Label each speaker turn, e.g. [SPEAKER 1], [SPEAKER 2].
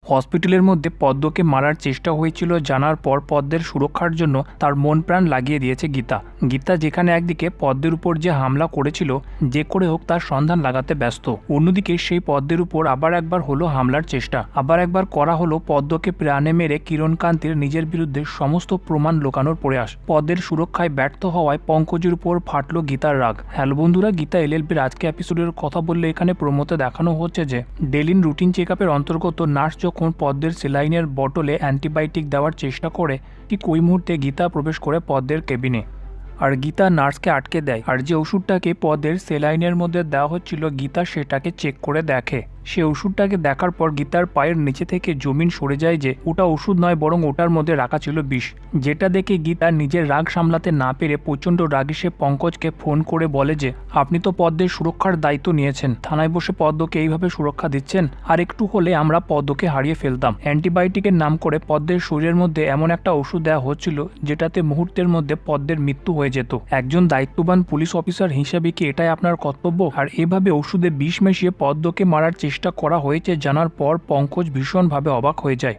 [SPEAKER 1] হসপিটালের মধ্যে পদ্মকে মারার চেষ্টা হয়েছিল জানার পর পদ্মের সুরক্ষার জন্য তার মন প্রাণ লাগিয়ে দিয়েছে গীতা। গীতা যেখানে একদিকে পদ্মের উপর যে হামলা করেছিল যে করে হোক তার সন্ধান লাগাতে ব্যস্ত, অন্যদিকে সেই পদ্মের উপর আবার একবার হলো হামলার চেষ্টা, আবার একবার করা হলো পদ্মকে প্রাণে মেরে কিরণকান্তির নিজের বিরুদ্ধে সমস্ত প্রমাণ লোকানোর প্রয়াস। পদ্মের সুরক্ষায় ব্যর্থ হওয়ায় পঙ্কজের উপর ফাটলো গীতার রাগ। হ্যালো বন্ধুরা, গীতা এলএলবির আজকে এপিসোডের কথা বললে এখানে প্রোমোতে দেখানো হচ্ছে যে ডেইলি রুটিন চেক আপের অন্তর্গত নার্স যখন পদ্মের সেলাইনের বটলে অ্যান্টিবায়োটিক দেওয়ার চেষ্টা করে ঠিক ওই মুহূর্তে গীতা প্রবেশ করে পদ্মের কেবিনে, আর গীতা নার্সকে আটকে দেয়। আর যে ওষুধটাকে পদ্মের সেলাইনের মধ্যে দেওয়া হচ্ছিল গীতা সেটাকে চেক করে দেখে। সে ওষুধটাকে দেখার পর গীতার পায়ের নিচে থেকে জমিন সরে যায় যে ওটা ওষুধ নয় বরং ওটার মধ্যে রাখা ছিল বিষ। যেটা দেখে গীতা নিজের রাগ সামলাতে না পেরে প্রচণ্ড রাগে সে পঙ্কজকে ফোন করে বলে যে আপনি তো পদ্মের সুরক্ষার দায়িত্ব নিয়েছেন, থানায় বসে পদ্মকে এইভাবে সুরক্ষা দিচ্ছেন, আর একটু হলে আমরা পদ্মকে হারিয়ে ফেলতাম। অ্যান্টিবায়োটিকের নাম করে পদ্মের শরীরের মধ্যে এমন একটা ওষুধ দেওয়া হচ্ছিল যেটাতে মুহূর্তের মধ্যে পদ্মের মৃত্যু হয়ে যেত। একজন দায়িত্ববান পুলিশ অফিসার হিসেবে কি এটাই আপনার কর্তব্য? আর এভাবে ওষুধে বিষ মিশিয়ে পদ্মকে মারার চেষ্টা করা হয়েছে জানার পর পঙ্কজ ভীষণভাবে অবাক হয়ে যায়।